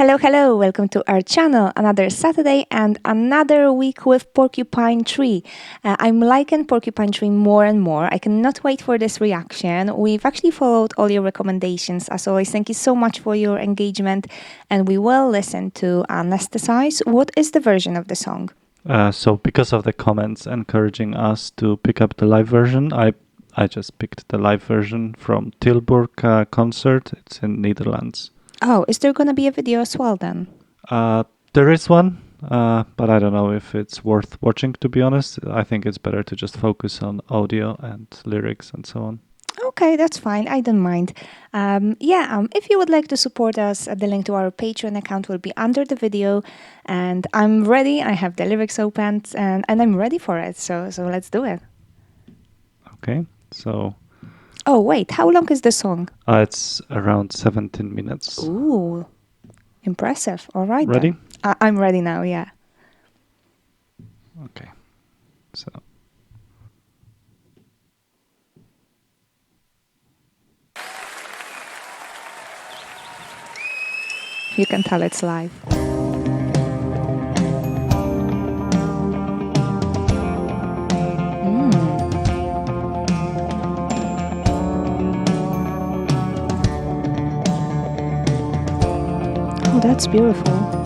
Hello, hello, welcome to our channel. Another Saturday and another week with Porcupine Tree. I'm liking Porcupine Tree more and more. I cannot wait for this reaction. We've actually followed all your recommendations. As always, thank you so much for your engagement. And we will listen to Anesthetize. What is the version of the song? So because of the comments encouraging us to pick up the live version, I just picked the live version from Tilburg concert. It's in Netherlands. Oh, is there going to be a video as well then? There is one, but I don't know if it's worth watching, to be honest. I think it's better to just focus on audio and lyrics and so on. Okay, that's fine. I don't mind. If you would like to support us, the link to our Patreon account will be under the video. And I'm ready. I have the lyrics opened and I'm ready for it. So let's do it. Okay, so... Oh, wait. How long is the song? It's around 17 minutes. Ooh, impressive. All right. Ready? Then. I'm ready now, yeah. Okay, so... You can tell it's live. Oh, that's beautiful.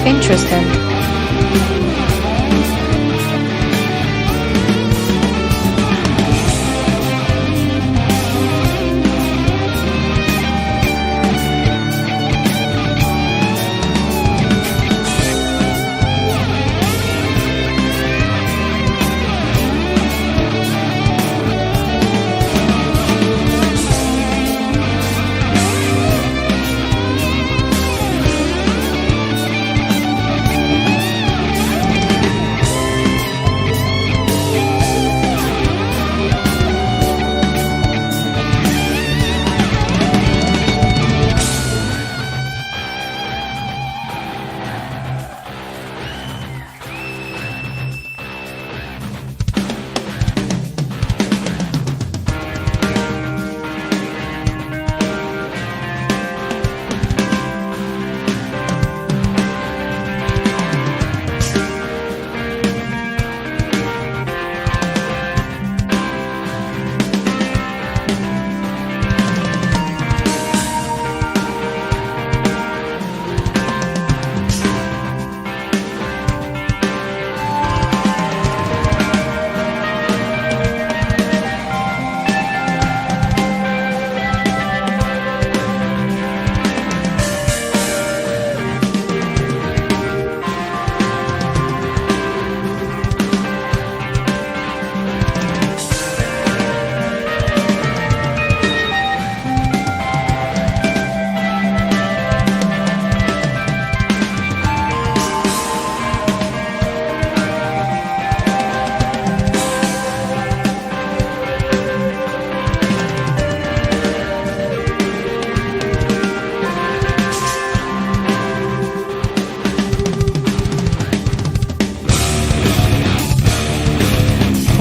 Interesting.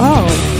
Wow.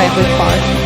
favorite part.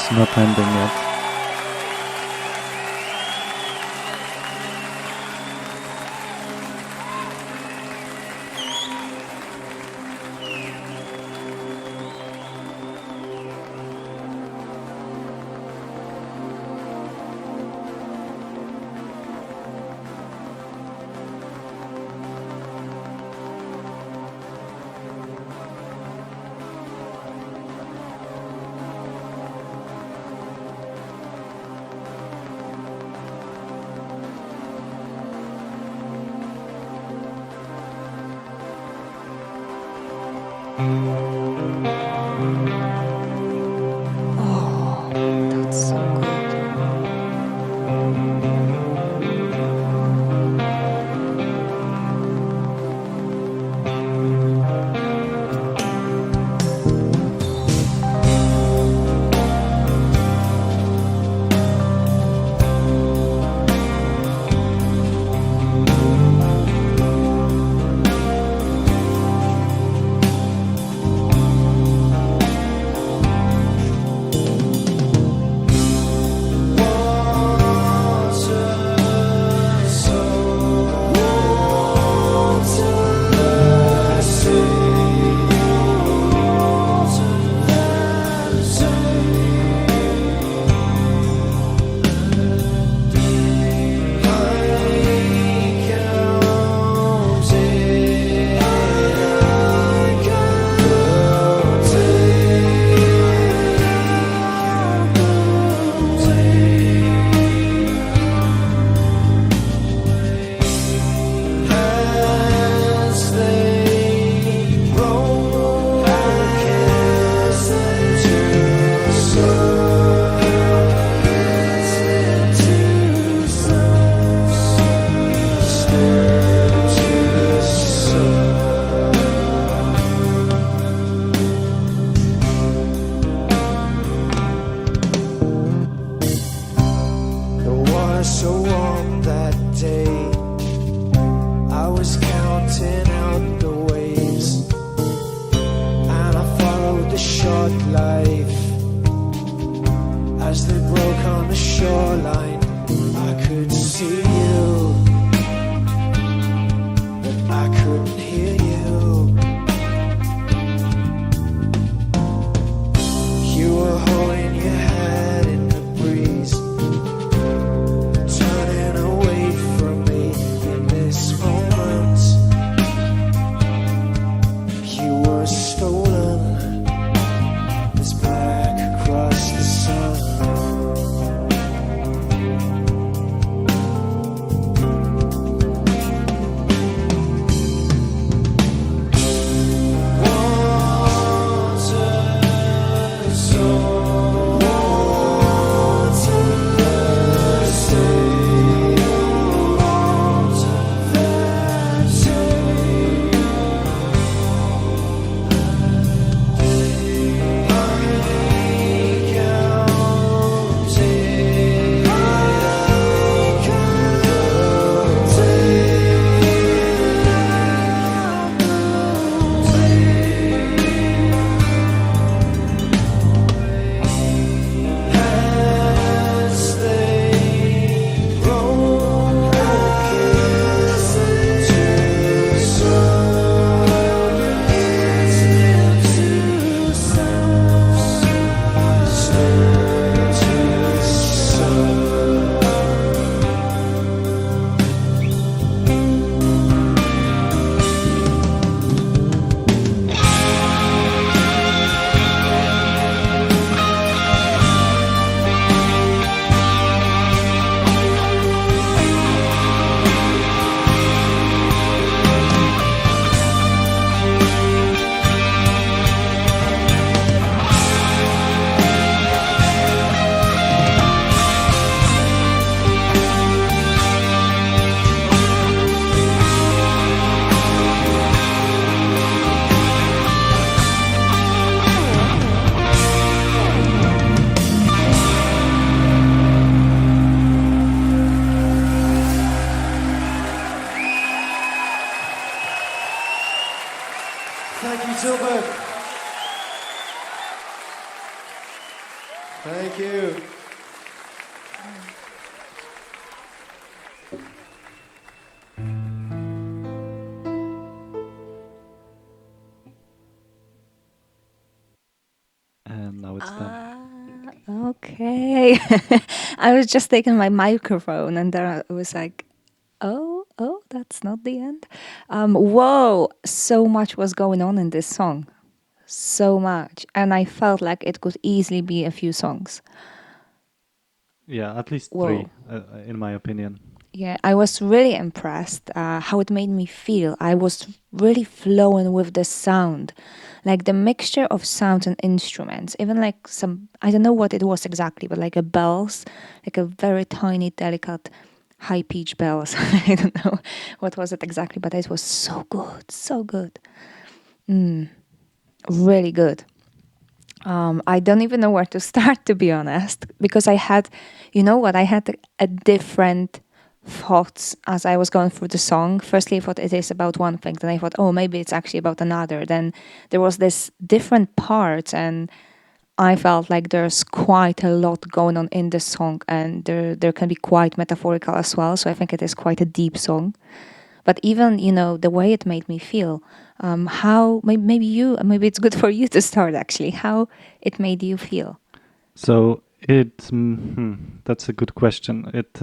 it's not ending yet. Thank you. And now it's done. Okay. I was just taking my microphone and then I was like, oh, that's not the end. Whoa, so much was going on in this song. So much. And I felt like it could easily be a few songs. Yeah, at least three, Whoa. in my opinion. Yeah, I was really impressed how it made me feel. I was really flowing with the sound, like the mixture of sounds and instruments, even like some, I don't know what it was exactly, but like a bells, like a very tiny, delicate, high pitch bells. I don't know what was it exactly, but it was so good, so good. Really good. I don't even know where to start, to be honest, because I had, you know what, I had a different thoughts as I was going through the song. Firstly, I thought it is about one thing, then I thought, oh, maybe it's actually about another. Then there was this different parts, and I felt like there's quite a lot going on in the song, and there can be quite metaphorical as well. So I think it is quite a deep song. But even the way it made me feel, how maybe it's good for you to start actually. How it made you feel. So that's a good question. It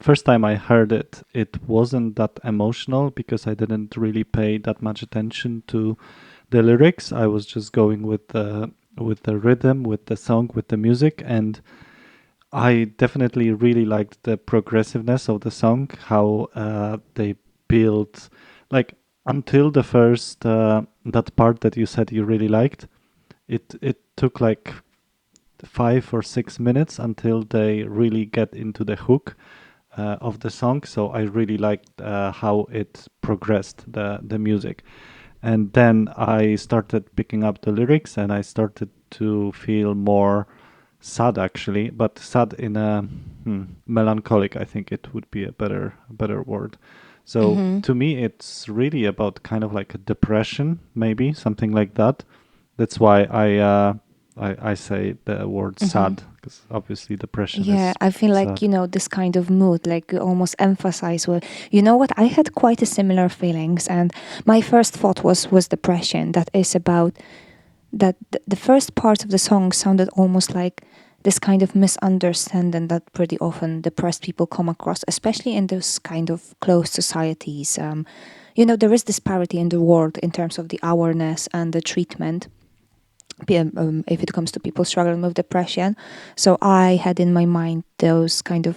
first time I heard it, it wasn't that emotional because I didn't really pay that much attention to the lyrics. I was just going with the rhythm, with the song, with the music, and I definitely really liked the progressiveness of the song. How they built, like until the first that part that you said you really liked. It took like 5 or 6 minutes until they really get into the hook of the song. So I really liked how it progressed the music, and then I started picking up the lyrics, and I started to feel more sad actually, but sad in a melancholic. I think it would be a better word. So to me, it's really about kind of like a depression, maybe something like that. That's why I say the word sad because obviously depression Yeah, is I feel like, sad. this kind of mood, like you almost emphasize what, you know what, I had quite a similar feelings, and my first thought was depression. That is about that the first part of the song sounded almost like this kind of misunderstanding that pretty often depressed people come across, especially in those kind of closed societies. There is disparity in the world in terms of the awareness and the treatment if it comes to people struggling with depression. So I had in my mind those kind of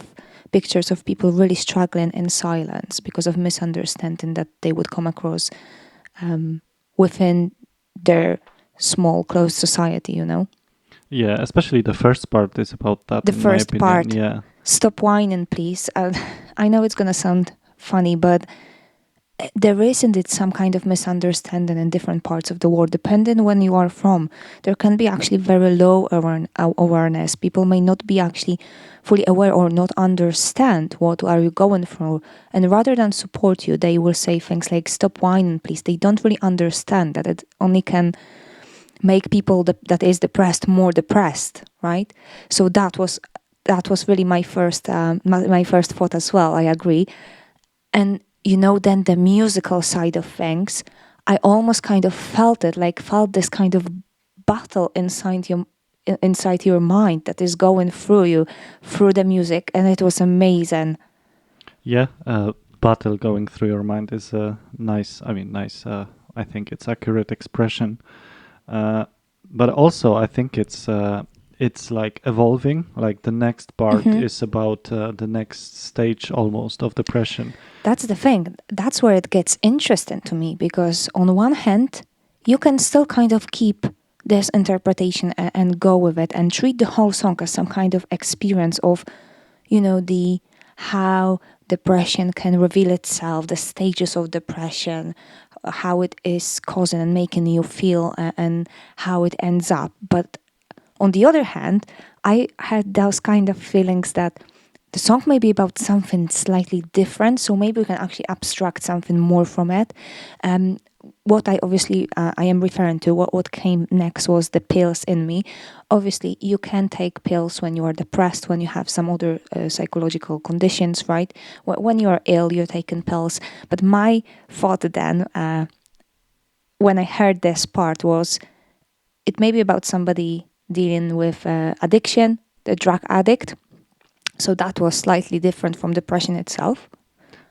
pictures of people really struggling in silence because of misunderstanding that they would come across within their small closed society. Yeah, especially the first part is about that, The in my first opinion. part, Yeah. stop whining, please. I know it's gonna sound funny, but there is indeed some kind of misunderstanding in different parts of the world, depending when you are from. There can be actually very low awareness. People may not be actually fully aware or not understand what are you going through, and rather than support you, they will say things like "stop whining, please." They don't really understand that it only can make people that is depressed more depressed, right? So that was really my first my first thought as well. I agree. And then the musical side of things, I almost kind of felt this kind of battle inside your mind that is going through you through the music, and it was amazing. Yeah, battle going through your mind is a nice, I mean, nice, I think it's accurate expression. Uh, but also, I think it's like evolving. Like the next part is about the next stage almost of depression. That's the thing. That's where it gets interesting to me, because on one hand, you can still kind of keep this interpretation and go with it and treat the whole song as some kind of experience of, the how depression can reveal itself, the stages of depression, how it is causing and making you feel, and how it ends up. But on the other hand, I had those kind of feelings that the song may be about something slightly different, so maybe we can actually abstract something more from it. what I obviously I am referring to, what came next was the pills in me. Obviously, you can take pills when you are depressed, when you have some other psychological conditions, right? When you are ill, you're taking pills. But my thought then, when I heard this part, was it may be about somebody dealing with addiction, the drug addict. So that was slightly different from depression itself.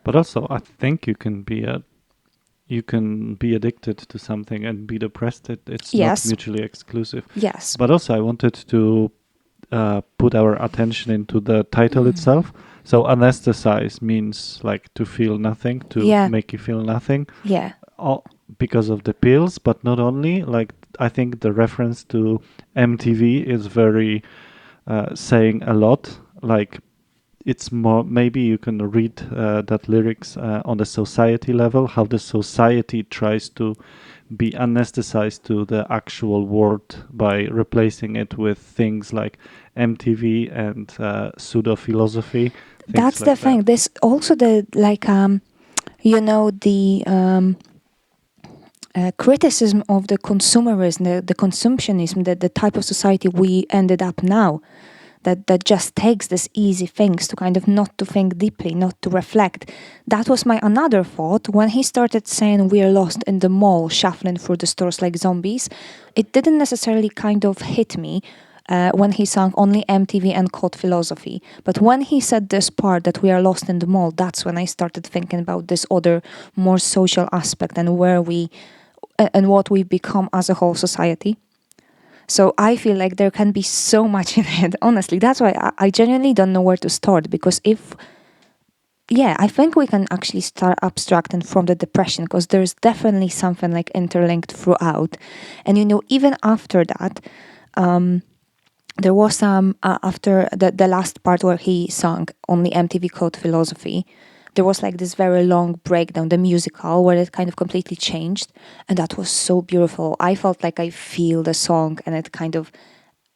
But also, I think you can be addicted to something and be depressed. It's not Yes, mutually exclusive. yes. But also, I wanted to put our attention into the title itself. So, anesthetize means like to feel nothing, to Yeah, make you feel nothing, yeah. all because of the pills. But not only. Like, I think the reference to MTV is very saying a lot. Like, it's more, maybe you can read that lyrics on the society level, how the society tries to be anesthetized to the actual world by replacing it with things like MTV and pseudo philosophy, things That's the like thing. that. This also the like the criticism of the consumerism, the consumptionism, the type of society we ended up now, that just takes these easy things to kind of not to think deeply, not to reflect. That was my another thought when he started saying we're lost in the mall, shuffling through the stores like zombies. It didn't necessarily kind of hit me. When he sang only MTV and cult philosophy. But when he said this part that we are lost in the mall, that's when I started thinking about this other, more social aspect and where we and what we've become as a whole society. So I feel like there can be so much in it. Honestly, that's why I genuinely don't know where to start because yeah, I think we can actually start abstracting from the depression because there's definitely something like interlinked throughout. And even after that, there was some, after the last part where he sung on the MTV Code Philosophy, there was like this very long breakdown, the musical, where it kind of completely changed. And that was so beautiful. I felt like I feel the song and it kind of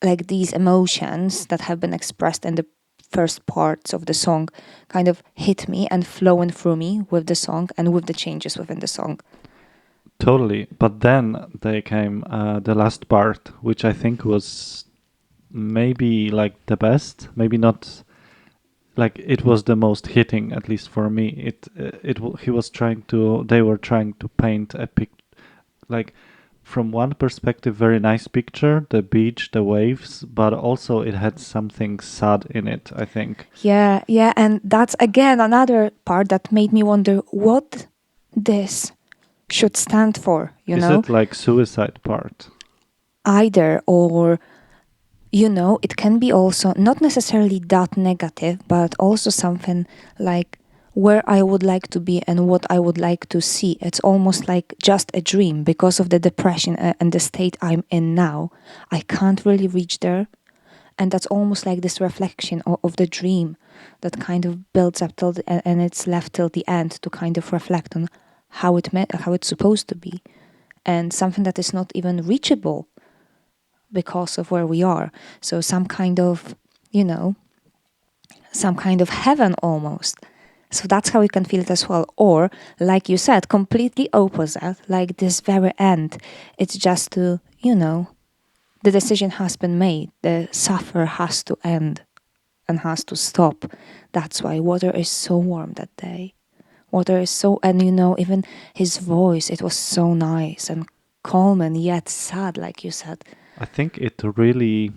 like these emotions that have been expressed in the first parts of the song kind of hit me and flowing through me with the song and with the changes within the song. Totally. But then they came the last part, which I think was maybe like the best, maybe not like it was the most hitting, at least for me. He was trying to, they were trying to paint a pic, like from one perspective, very nice picture, the beach, the waves, but also it had something sad in it, I think. Yeah, yeah, and that's again another part that made me wonder what this should stand for, Is it like suicide part? either or it can be also not necessarily that negative, but also something like where I would like to be and what I would like to see. It's almost like just a dream because of the depression and the state I'm in now. I can't really reach there. And that's almost like this reflection of the dream that kind of builds up till and it's left till the end to kind of reflect on how it's supposed to be and something that is not even reachable because of where we are. So you know, some kind of heaven almost. So that's how you can feel it as well. Or, like you said, completely opposite, like this very end. It's just the decision has been made. The suffer has to end and has to stop. That's why water is so warm that day. Water is so, and even his voice, it was so nice and calm and yet sad, like you said. I think it really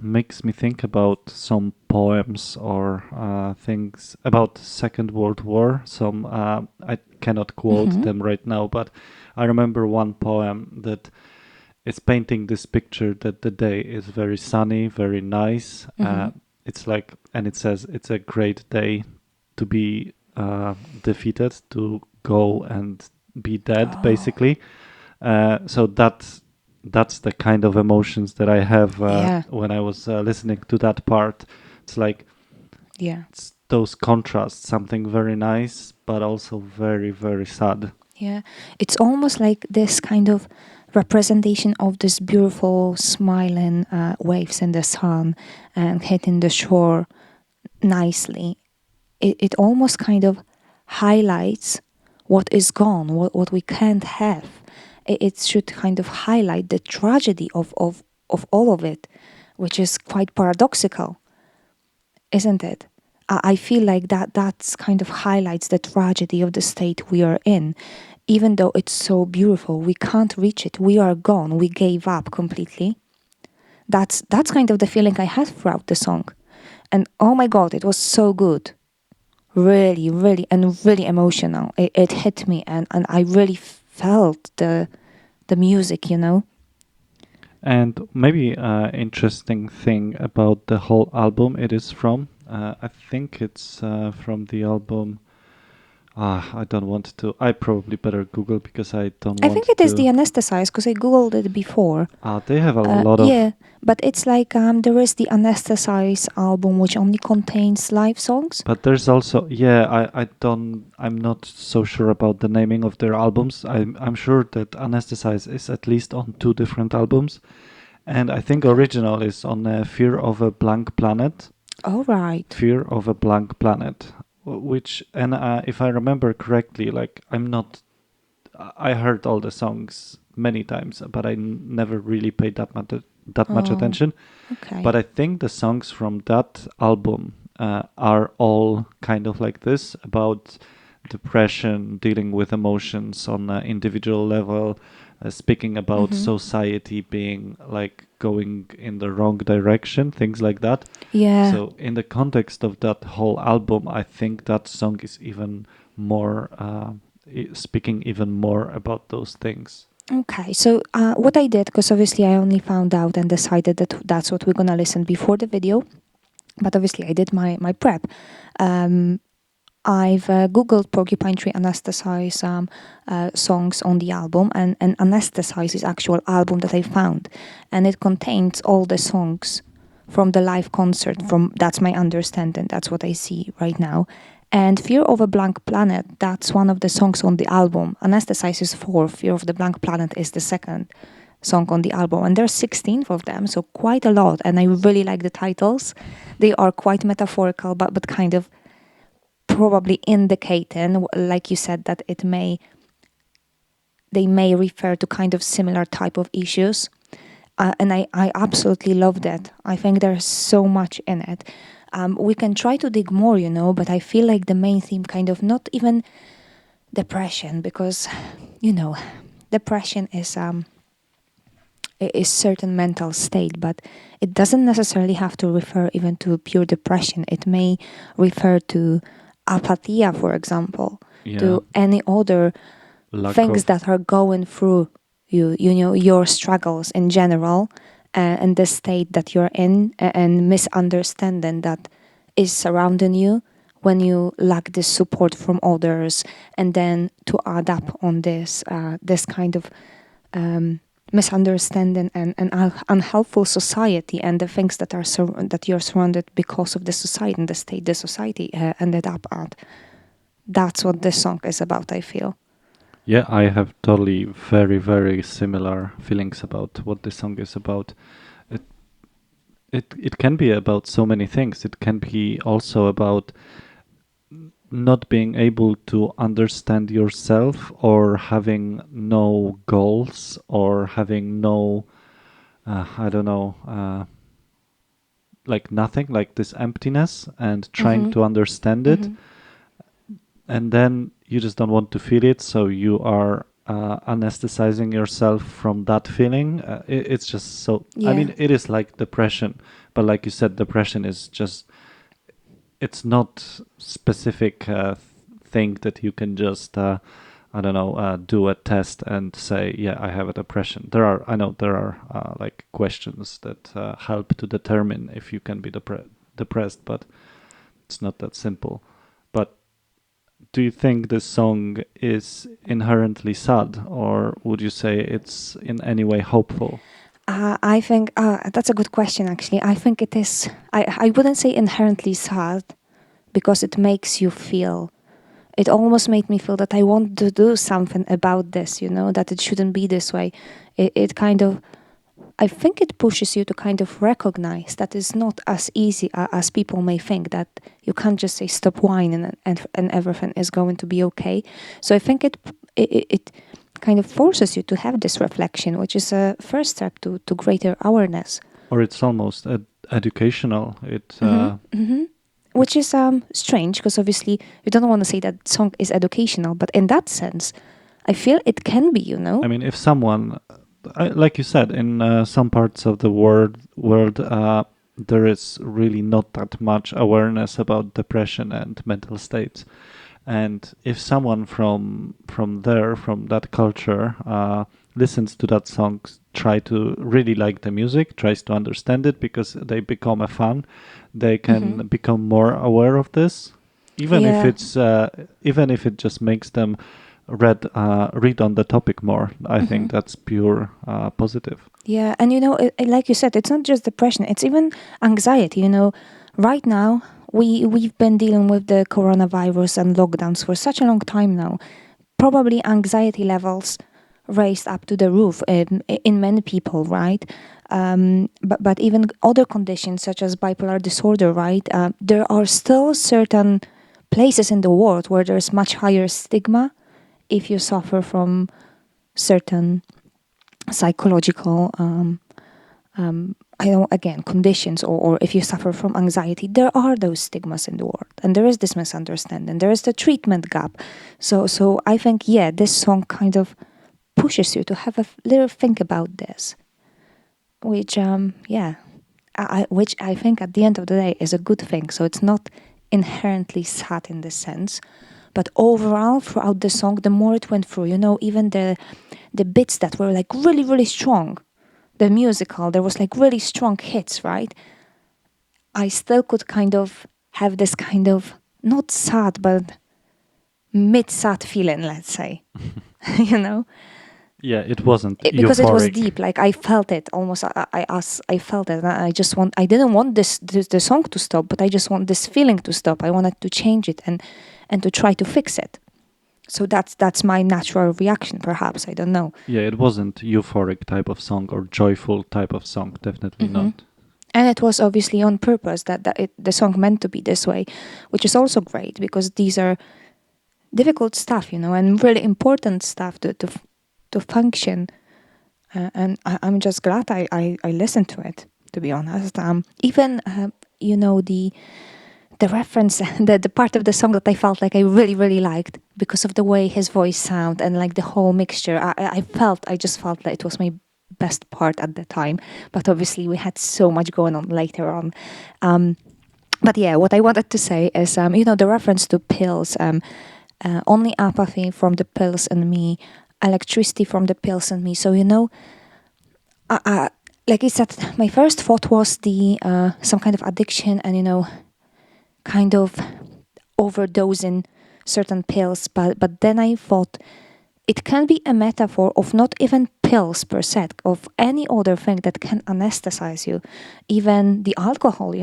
makes me think about some poems or things about Second World War. Some I cannot quote Mm-hmm. them right now, but I remember one poem that is painting this picture that the day is very sunny, very nice. Mm-hmm. It's like, and it says it's a great day to be defeated, to go and be dead, Oh, basically. So that's the kind of emotions that I have yeah, when I was listening to that part. It's like yeah, it's those contrasts, something very nice, but also very, very sad. yeah. It's almost like this kind of representation of this beautiful smiling waves in the sun and hitting the shore nicely. It almost kind of highlights what is gone, what we can't have. It should kind of highlight the tragedy of all of it, which is quite paradoxical, isn't it? I feel like that's kind of highlights the tragedy of the state we are in. Even though it's so beautiful, we can't reach it. We are gone. We gave up completely. That's kind of the feeling I had throughout the song. And oh my god, it was so good. Really, really, and really emotional. It hit me, and I really felt the music. And maybe interesting thing about the whole album it is from. I think it's from the album. I don't want to. I probably better Google because I don't I think want it is the to. Anesthetize because I googled it before. They have a lot of. Yeah, but it's like there is the Anesthetize album which only contains live songs. But there's also, yeah, I don't, I'm not so sure about the naming of their albums. I'm sure that Anesthetize is at least on two different albums. And I think Okay. original is on Fear of a Blank Planet. All right. Fear of a Blank Planet. Which, and if I remember correctly, like, I'm not, I heard all the songs many times, but I never really paid that much Oh, attention. But okay. I think the songs from that album are all kind of like this about depression, dealing with emotions on an individual level, speaking about Mm-hmm. society being like going in the wrong direction, things like that. Yeah. So, in the context of that whole album, I think that song is even more speaking even more about those things. Okay. So what I did, because obviously I only found out and decided that that's what we're gonna listen before the video, but obviously I did my prep. Um, I've googled Porcupine Tree Anesthetize songs on the album, and Anesthetize is actual album that I found, and it contains all the songs from the live concert. From that's my understanding. That's what I see right now. And Fear of a Blank Planet, that's one of the songs on the album. Anesthetize is four. Fear of the Blank Planet is the second song on the album, and there's 16 of them, so quite a lot. And I really like the titles. They are quite metaphorical, but kind of probably indicating, like you said, that they may refer to kind of similar type of issues. And I absolutely love that. I think there's so much in it. We can try to dig more, but I feel like the main theme kind of not even depression, because you know depression is certain mental state, but it doesn't necessarily have to refer even to pure depression. It may refer to apathia, for example, Yeah, to any other lack things of. that are going through your struggles in general, and the state that you're in, and misunderstanding that is surrounding you when you lack this support from others, and then to add up on this kind of um, misunderstanding and unhelpful society, and the things that are that you're surrounded because of the society and the state the society ended up at. That's what this song is about, I feel. Yeah, I have totally very, very similar feelings about what the song is about. It it can be about so many things. It can be also about not being able to understand yourself or having no goals or having no I don't know like nothing, like this emptiness and trying Mm-hmm. to understand it, Mm-hmm. and then you just don't want to feel it, so you are anesthetizing yourself from that feeling. It's just so, I Yeah. mean, it is like depression, but like you said, depression is just, it's not specific thing that you can just I don't know, do a test and say, yeah, I have a depression. There are, I know there are like questions that help to determine if you can be depressed, but it's not that simple. But do you think this song is inherently sad, or would you say it's in any way hopeful? I think that's a good question, actually. I think it is, I wouldn't say inherently sad, because it makes you feel, it almost made me feel that I want to do something about this, that it shouldn't be this way. It kind of, I think it pushes you to kind of recognize that it's not as easy as people may think, that you can't just say stop whining and everything is going to be okay. So I think it kind of forces you to have this reflection, which is a first step to greater awareness. Or it's almost educational. Which is strange, because obviously you don't want to say that song is educational, but in that sense, I feel it can be. I mean, if someone, like you said, in some parts of the world, there is really not that much awareness about depression and mental states. And if someone from that culture, listens to that song, try to really like the music, tries to understand it because they become a fan, they can become more aware of this, even if Yeah. it's even if it just makes them read on the topic more. I think that's pure positive. Yeah, and like you said, it's not just depression; it's even anxiety. Right now we've been dealing with the coronavirus and lockdowns for such a long time now. Probably anxiety levels raised up to the roof in many people, right? But even other conditions such as bipolar disorder, right? There are still certain places in the world where there's much higher stigma if you suffer from certain psychological I don't again conditions, or if you suffer from anxiety, there are those stigmas in the world, and there is this misunderstanding, there is the treatment gap. So I think, yeah, this song kind of pushes you to have a little think about this, which yeah, which I think at the end of the day is a good thing. So it's not inherently sad in this sense, but overall throughout the song, the more it went through, even the bits that were like really really strong, the musical, there was like really strong hits, right? I still could kind of have this kind of not sad but mid sad feeling, let's say. you know Yeah, it wasn't because it was euphoric. deep, like I felt it almost. I felt it, and I didn't want the song to stop, but I just want this feeling to stop. I wanted to change it and to try to fix it. So that's my natural reaction, perhaps, I don't know. Yeah, it wasn't euphoric type of song or joyful type of song. Definitely not. And it was obviously on purpose the song meant to be this way, which is also great because these are difficult stuff, and really important stuff to function. And I'm just glad I listened to it, to be honest. Even the reference, the part of the song that I felt like I really really liked because of the way his voice sound and like the whole mixture. I just felt that it was my best part at the time. But obviously we had so much going on later on. But yeah, what I wanted to say is, the reference to pills. Only apathy from the pills in me, electricity from the pills in me. So like I said, my first thought was the some kind of addiction, and kind of overdosing certain pills. But then I thought it can be a metaphor of not even pills per se, of any other thing that can anesthetize you, even the alcohol.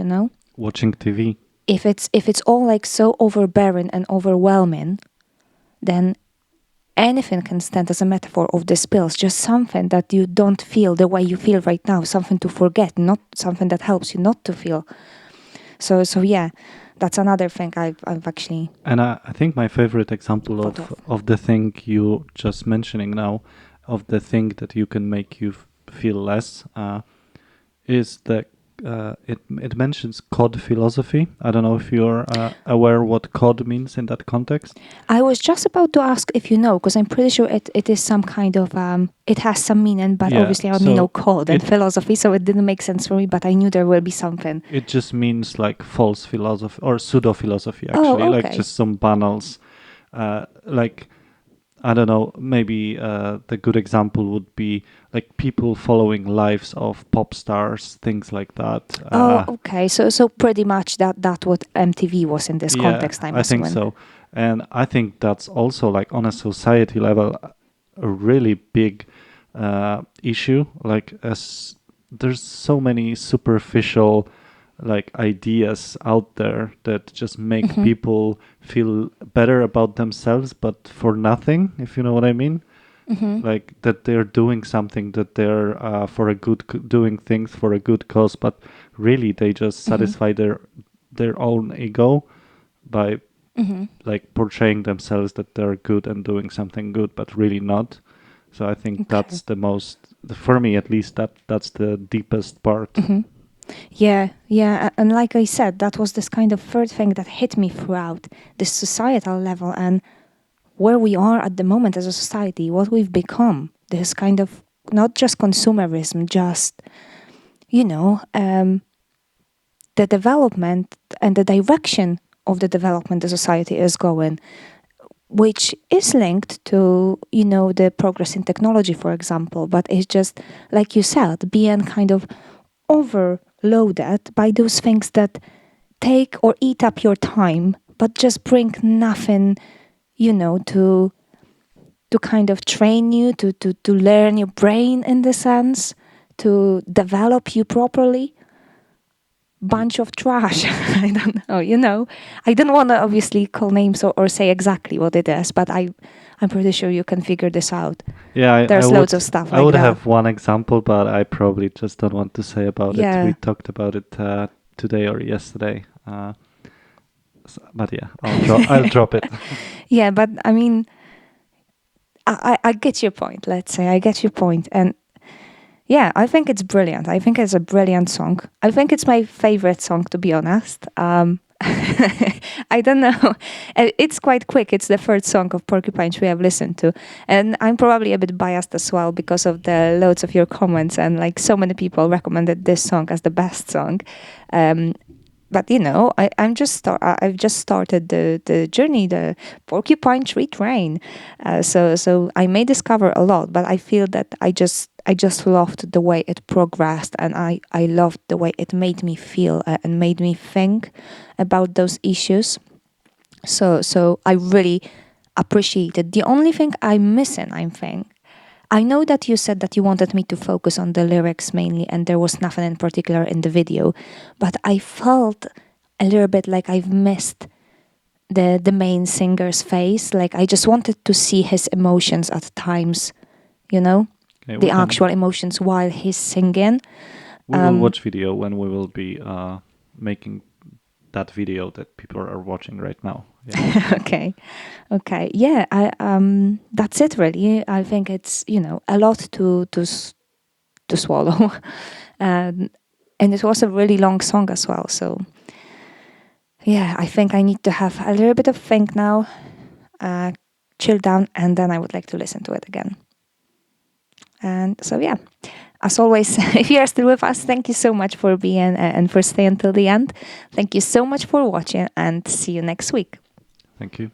Watching TV. If it's all like so overbearing and overwhelming, then anything can stand as a metaphor of these pills. Just something that you don't feel the way you feel right now, something to forget, not something that helps you not to feel. So yeah, that's another thing I've actually And I think my favorite example thought of. of the thing you just mentioning now, of the thing that you can make you feel less, is that it mentions cod philosophy. I don't know if you're aware what cod means in that context. I was just about to ask if you know, because I'm pretty sure it is some kind of it has some meaning, but Yeah, obviously I only know so code and it philosophy, so it didn't make sense for me. But I knew there will be something. it just means like false philosophy or pseudo philosophy, actually, Oh, like okay. just some banals, like I don't know, maybe the good example would be like people following lives of pop stars, things like that. Oh, okay. So pretty much that what MTV was in this Yeah, context, I'm I think assuming. so. And I think that's also like on a society level a really big issue. Like as there's so many superficial like ideas out there that just make people feel better about themselves, but for nothing, if you know what I mean. Mm-hmm. like that they're doing something, that they're for a doing things for a good cause, but really they just Mm-hmm. satisfy their own ego by Mm-hmm. like portraying themselves that they're good and doing something good, but really not. So I think Okay. that's the most, for me at least, that's the deepest part. Mm-hmm. Yeah, yeah. And like I said, that was this kind of third thing that hit me throughout this societal level and where we are at the moment as a society, what we've become. This kind of not just consumerism, just, you know, the development and the direction of the development the society is going, which is linked to, the progress in technology, for example. But it's just, like you said, being kind of overloaded by those things that take or eat up your time, but just bring nothing, to kind of train you, to learn your brain in the sense, to develop you properly. Y- Bunch of trash. I don't know, I don't want to obviously call names or say exactly what it is, but I'm pretty sure you can figure this out. Yeah, There's loads of stuff I like would that. have one example, but I probably just don't want to say about it. We Yeah. talked about it today or yesterday. But yeah, I'll drop it. Yeah, but I mean, I get your point. Let's say I get your point, and yeah, I think it's brilliant. I think it's a brilliant song. I think it's my favorite song, to be honest. I don't know. It's quite quick. It's the third song of Porcupine Tree I've listened to. And I'm probably a bit biased as well because of the loads of your comments. And like so many people recommended this song as the best song. Um, but I've just started the journey, the Porcupine Tree train. So I may discover a lot, but I feel that I just loved the way it progressed, and I loved the way it made me feel and made me think about those issues. So I really appreciate it. The only thing I'm missing, I think, I know that you said that you wanted me to focus on the lyrics mainly, and there was nothing in particular in the video, but I felt a little bit like I've missed the main singer's face. Like I just wanted to see his emotions at times, you know, Okay, the actual emotions while he's singing. we will watch video when we will be making that video that people are watching right now. Yeah. Okay, okay, yeah. That's it really. I think it's a lot to swallow, and it was a really long song as well. So yeah, I think I need to have a little bit of think now, uh, chill down, and then I would like to listen to it again. And so, yeah, as always, if you are still with us, thank you so much for being and for staying till the end. Thank you so much for watching, and see you next week. Thank you.